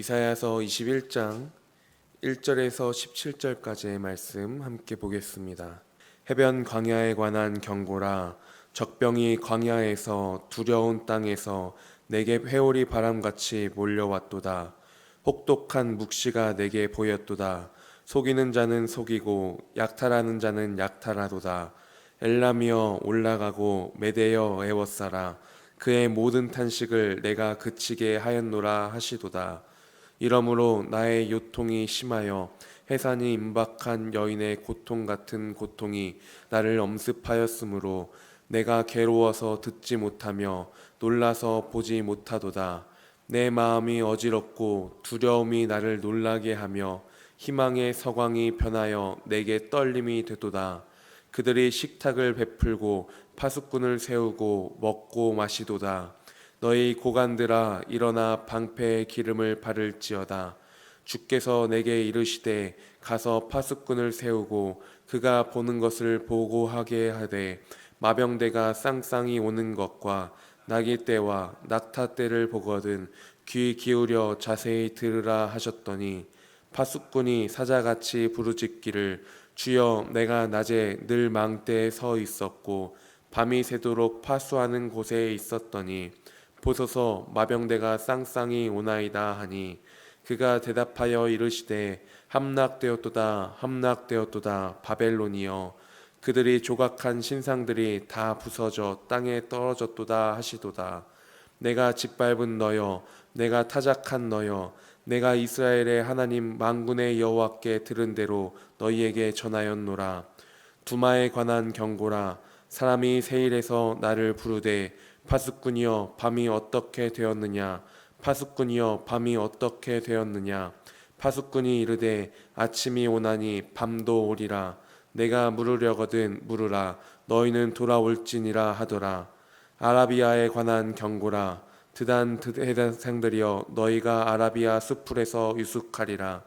이사야서 21장 1절에서 17절까지의 말씀 함께 보겠습니다. 해변 광야에 관한 경고라. 적병이 광야에서 두려운 땅에서 내게 회오리 바람같이 몰려왔도다. 혹독한 묵시가 내게 보였도다. 속이는 자는 속이고 약탈하는 자는 약탈하도다. 엘람이여 올라가고 메대여 에워싸라. 그의 모든 탄식을 내가 그치게 하였노라 하시도다. 이러므로 나의 요통이 심하여 해산이 임박한 여인의 고통 같은 고통이 나를 엄습하였으므로 내가 괴로워서 듣지 못하며 놀라서 보지 못하도다. 내 마음이 어지럽고 두려움이 나를 놀라게 하며 희망의 서광이 변하여 내게 떨림이 되도다. 그들이 식탁을 베풀고 파수꾼을 세우고 먹고 마시도다. 너희 고관들아 일어나 방패의 기름을 바를지어다. 주께서 내게 이르시되 가서 파수꾼을 세우고 그가 보는 것을 보고하게 하되 마병대가 쌍쌍이 오는 것과 나기 때와 낙타 때를 보거든 귀 기울여 자세히 들으라 하셨더니 파수꾼이 사자같이 부르짖기를 주여 내가 낮에 늘 망대에 서 있었고 밤이 새도록 파수하는 곳에 있었더니 보소서 마병대가 쌍쌍이 오나이다 하니 그가 대답하여 이르시되 함락되었도다 함락되었도다 바벨론이여 그들이 조각한 신상들이 다 부서져 땅에 떨어졌도다 하시도다. 내가 짓밟은 너여 내가 타작한 너여 내가 이스라엘의 하나님 만군의 여호와께 들은 대로 너희에게 전하였노라. 두마에 관한 경고라. 사람이 세일에서 나를 부르되 파수꾼이여 밤이 어떻게 되었느냐 파수꾼이여 밤이 어떻게 되었느냐 파수꾼이 이르되 아침이 오나니 밤도 오리라. 내가 물으려거든 물으라. 너희는 돌아올지니라 하더라. 아라비아에 관한 경고라. 드단 해당생들이여 너희가 아라비아 수풀에서 유숙하리라.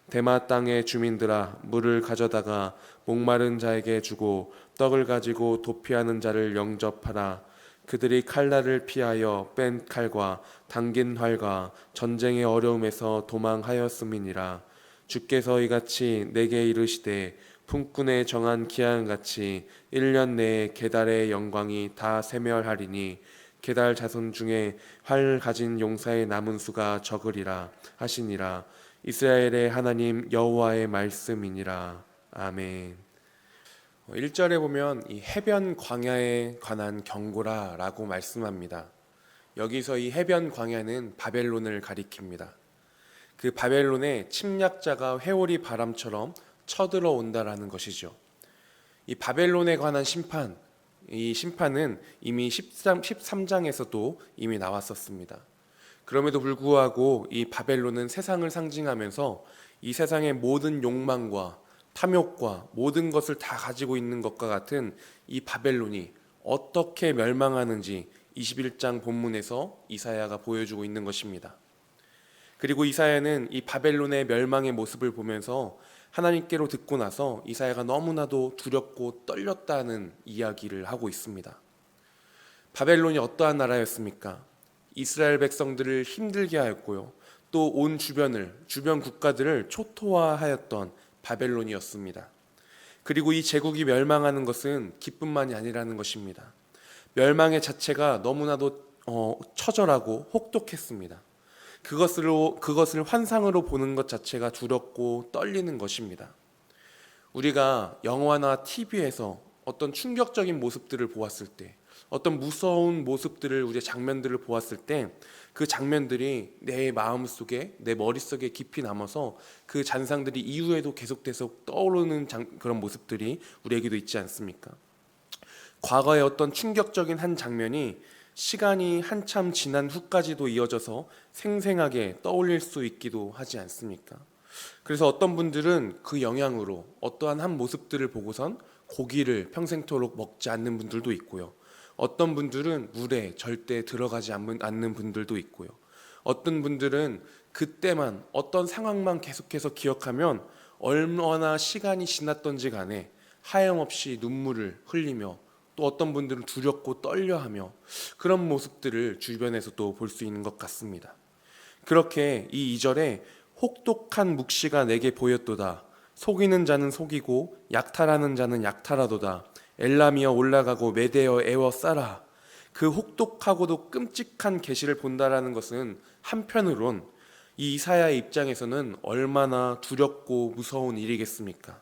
대마 땅의 주민들아 물을 가져다가 목마른 자에게 주고 떡을 가지고 도피하는 자를 영접하라. 그들이 칼날을 피하여 뺀 칼과 당긴 활과 전쟁의 어려움에서 도망하였음이니라. 주께서 이같이 내게 이르시되 품꾼의 정한 기한같이 1년 내에 게달의 영광이 다 세멸하리니 게달 자손 중에 활 가진 용사의 남은 수가 적으리라 하시니라. 이스라엘의 하나님 여호와의 말씀이니라. 아멘. 1절에 보면 이 해변 광야에 관한 경고라 라고 말씀합니다. 여기서 이 해변 광야는 바벨론을 가리킵니다. 그 바벨론의 침략자가 회오리 바람처럼 쳐들어온다라는 것이죠. 이 바벨론에 관한 심판, 이 심판은 이미 13장에서도 이미 나왔었습니다. 그럼에도 불구하고 이 바벨론은 세상을 상징하면서 이 세상의 모든 욕망과 탐욕과 모든 것을 다 가지고 있는 것과 같은 이 바벨론이 어떻게 멸망하는지 21장 본문에서 이사야가 보여주고 있는 것입니다. 그리고 이사야는 이 바벨론의 멸망의 모습을 보면서 하나님께로 듣고 나서 이사야가 너무나도 두렵고 떨렸다는 이야기를 하고 있습니다. 바벨론이 어떠한 나라였습니까? 이스라엘 백성들을 힘들게 하였고요. 또 온 주변 국가들을 초토화하였던 바벨론이었습니다. 그리고 이 제국이 멸망하는 것은 기쁨만이 아니라는 것입니다. 멸망의 자체가 너무나도 처절하고 혹독했습니다. 그것을 환상으로 보는 것 자체가 두렵고 떨리는 것입니다. 우리가 영화나 TV에서 어떤 충격적인 모습들을 보았을 때, 어떤 무서운 모습들을 우리의 장면들을 보았을 때 그 장면들이 내 마음속에 내 머릿속에 깊이 남아서 그 잔상들이 이후에도 계속돼서 떠오르는 그런 모습들이 우리에게도 있지 않습니까? 과거의 어떤 충격적인 한 장면이 시간이 한참 지난 후까지도 이어져서 생생하게 떠올릴 수 있기도 하지 않습니까? 그래서 어떤 분들은 그 영향으로 어떠한 한 모습들을 보고선 고기를 평생토록 먹지 않는 분들도 있고요. 어떤 분들은 물에 절대 들어가지 않는 분들도 있고요. 어떤 분들은 그때만 어떤 상황만 계속해서 기억하면 얼마나 시간이 지났던지 간에 하염없이 눈물을 흘리며 또 어떤 분들은 두렵고 떨려하며 그런 모습들을 주변에서도 볼 수 있는 것 같습니다. 그렇게 이 2절에 혹독한 묵시가 내게 보였도다. 속이는 자는 속이고 약탈하는 자는 약탈하도다. 엘람이여 올라가고 메대여 애워 싸라. 그 혹독하고도 끔찍한 계시를 본다라는 것은 한편으론 이 이사야의 입장에서는 얼마나 두렵고 무서운 일이겠습니까?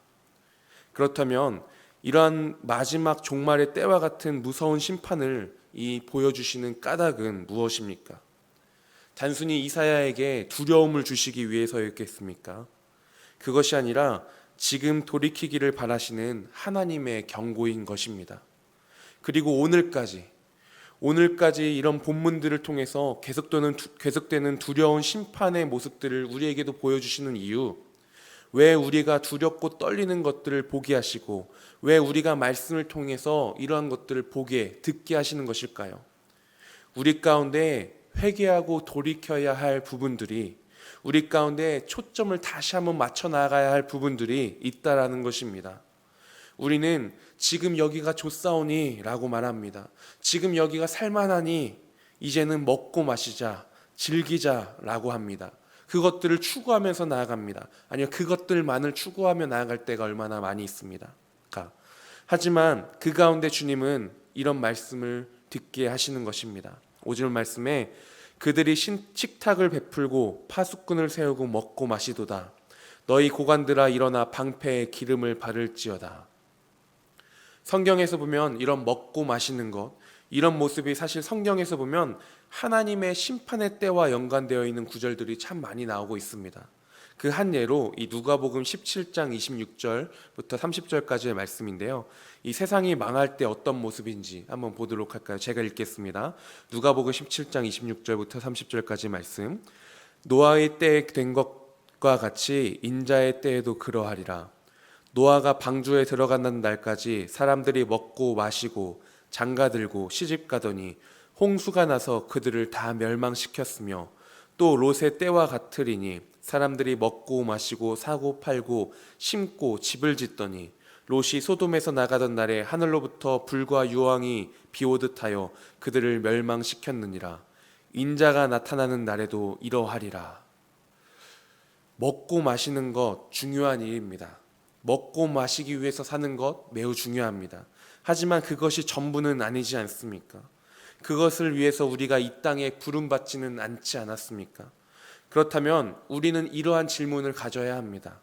그렇다면 이러한 마지막 종말의 때와 같은 무서운 심판을 보여주시는 까닭은 무엇입니까? 단순히 이사야에게 두려움을 주시기 위해서였겠습니까? 그것이 아니라 지금 돌이키기를 바라시는 하나님의 경고인 것입니다. 그리고 오늘까지 이런 본문들을 통해서 계속되는 두려운 심판의 모습들을 우리에게도 보여주시는 이유, 왜 우리가 두렵고 떨리는 것들을 보게 하시고 왜 우리가 말씀을 통해서 이러한 것들을 듣게 하시는 것일까요? 우리 가운데 회개하고 돌이켜야 할 부분들이, 우리 가운데 초점을 다시 한번 맞춰 나가야 할 부분들이 있다라는 것입니다. 우리는 지금 여기가 좋사오니 라고 말합니다. 지금 여기가 살만하니 이제는 먹고 마시자, 즐기자 라고 합니다. 그것들을 추구하면서 나아갑니다. 아니요, 그것들만을 추구하며 나아갈 때가 얼마나 많이 있습니다. 하지만 그 가운데 주님은 이런 말씀을 듣게 하시는 것입니다. 5절 말씀에 그들이 식탁을 베풀고 파수꾼을 세우고 먹고 마시도다. 너희 고관들아 일어나 방패에 기름을 바를지어다. 성경에서 보면 이런 먹고 마시는 것, 이런 모습이 사실 성경에서 보면 하나님의 심판의 때와 연관되어 있는 구절들이 참 많이 나오고 있습니다. 그 한 예로 이 누가복음 17장 26절부터 30절까지의 말씀인데요. 이 세상이 망할 때 어떤 모습인지 한번 보도록 할까요? 제가 읽겠습니다. 누가복음 17장 26절부터 30절까지 말씀. 노아의 때에 된 것과 같이 인자의 때에도 그러하리라. 노아가 방주에 들어가는 날까지 사람들이 먹고 마시고 장가들고 시집가더니 홍수가 나서 그들을 다 멸망시켰으며 또 롯의 때와 같으리니 사람들이 먹고 마시고 사고 팔고 심고 집을 짓더니 롯이 소돔에서 나가던 날에 하늘로부터 불과 유황이 비오듯 하여 그들을 멸망시켰느니라. 인자가 나타나는 날에도 이러하리라. 먹고 마시는 것 중요한 일입니다. 먹고 마시기 위해서 사는 것 매우 중요합니다. 하지만 그것이 전부는 아니지 않습니까? 그것을 위해서 우리가 이 땅에 부름받지는 않지 않았습니까? 그렇다면 우리는 이러한 질문을 가져야 합니다.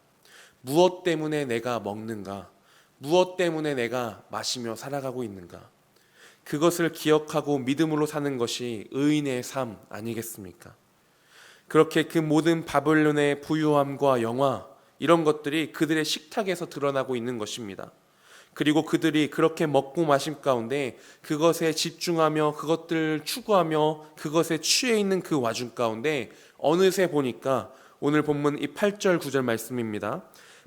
무엇 때문에 내가 먹는가? 무엇 때문에 내가 마시며 살아가고 있는가? 그것을 기억하고 믿음으로 사는 것이 의인의 삶 아니겠습니까? 그렇게 그 모든 바벨론의 부유함과 영화, 이런 것들이 그들의 식탁에서 드러나고 있는 것입니다. 그리고 그들이 그렇게 먹고 마심 가운데 그것에 집중하며 그것들을 추구하며 그것에 취해 있는 그 와중 가운데 어느새 보니까 오늘 본문 이 8절 9절 말씀입니다.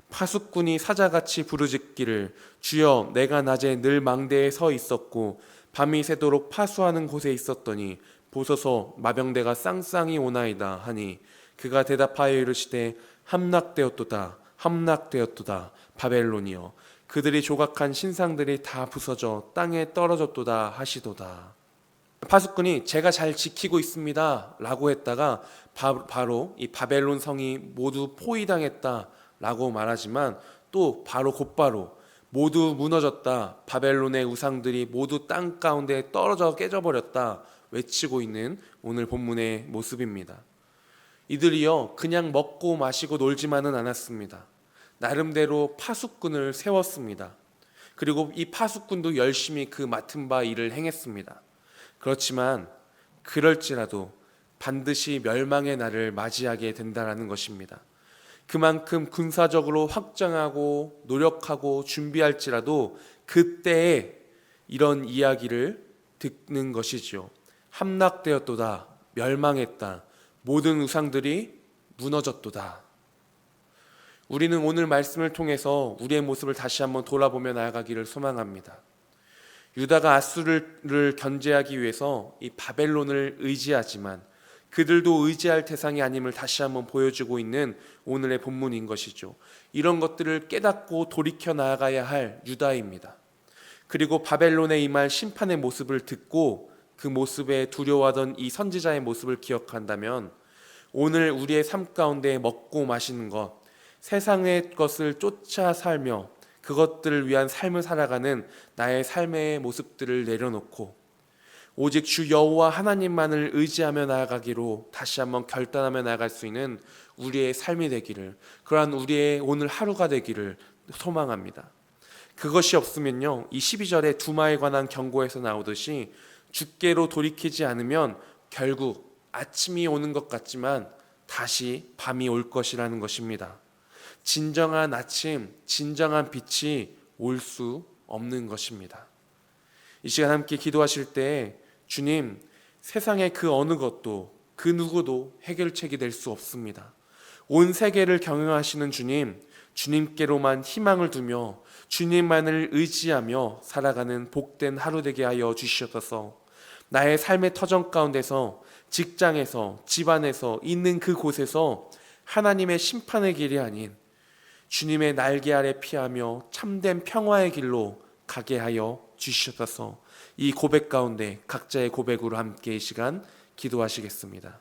파수꾼이 사자같이 부르짖기를 주여 내가 낮에 늘 망대에 서 있었고 밤이 새도록 파수하는 곳에 있었더니 보소서 마병대가 쌍쌍이 오나이다 하니 그가 대답하여 이르시되 함락되었도다 함락되었도다 바벨론이여 그들이 조각한 신상들이 다 부서져 땅에 떨어졌도다 하시도다. 파수꾼이 제가 잘 지키고 있습니다 라고 했다가 바로 이 바벨론 성이 모두 포위당했다 라고 말하지만 또 곧바로 모두 무너졌다, 바벨론의 우상들이 모두 땅 가운데 떨어져 깨져버렸다 외치고 있는 오늘 본문의 모습입니다. 이들이요 그냥 먹고 마시고 놀지만은 않았습니다. 나름대로 파수꾼을 세웠습니다. 그리고 이 파수꾼도 열심히 그 맡은 바 일을 행했습니다. 그렇지만 그럴지라도 반드시 멸망의 날을 맞이하게 된다는 것입니다. 그만큼 군사적으로 확장하고 노력하고 준비할지라도 그때에 이런 이야기를 듣는 것이지요. 함락되었도다, 멸망했다, 모든 우상들이 무너졌도다. 우리는 오늘 말씀을 통해서 우리의 모습을 다시 한번 돌아보며 나아가기를 소망합니다. 유다가 아수르를 견제하기 위해서 이 바벨론을 의지하지만 그들도 의지할 대상이 아님을 다시 한번 보여주고 있는 오늘의 본문인 것이죠. 이런 것들을 깨닫고 돌이켜 나아가야 할 유다입니다. 그리고 바벨론에 임할 심판의 모습을 듣고 그 모습에 두려워하던 이 선지자의 모습을 기억한다면 오늘 우리의 삶 가운데 먹고 마시는 것, 세상의 것을 쫓아 살며 그것들을 위한 삶을 살아가는 나의 삶의 모습들을 내려놓고 오직 주 여호와 하나님만을 의지하며 나아가기로 다시 한번 결단하며 나아갈 수 있는 우리의 삶이 되기를, 그러한 우리의 오늘 하루가 되기를 소망합니다. 그것이 없으면요, 이 12절에 두마에 관한 경고에서 나오듯이 주께로 돌이키지 않으면 결국 아침이 오는 것 같지만 다시 밤이 올 것이라는 것입니다. 진정한 아침, 진정한 빛이 올 수 없는 것입니다. 이 시간 함께 기도하실 때 주님, 세상의 그 어느 것도 그 누구도 해결책이 될 수 없습니다. 온 세계를 경영하시는 주님, 주님께로만 희망을 두며 주님만을 의지하며 살아가는 복된 하루 되게 하여 주시옵소서. 나의 삶의 터전 가운데서, 직장에서, 집안에서, 있는 그곳에서 하나님의 심판의 길이 아닌 주님의 날개 아래 피하며 참된 평화의 길로 가게 하여 주시옵소서. 이 고백 가운데 각자의 고백으로 함께 이 시간 기도하시겠습니다.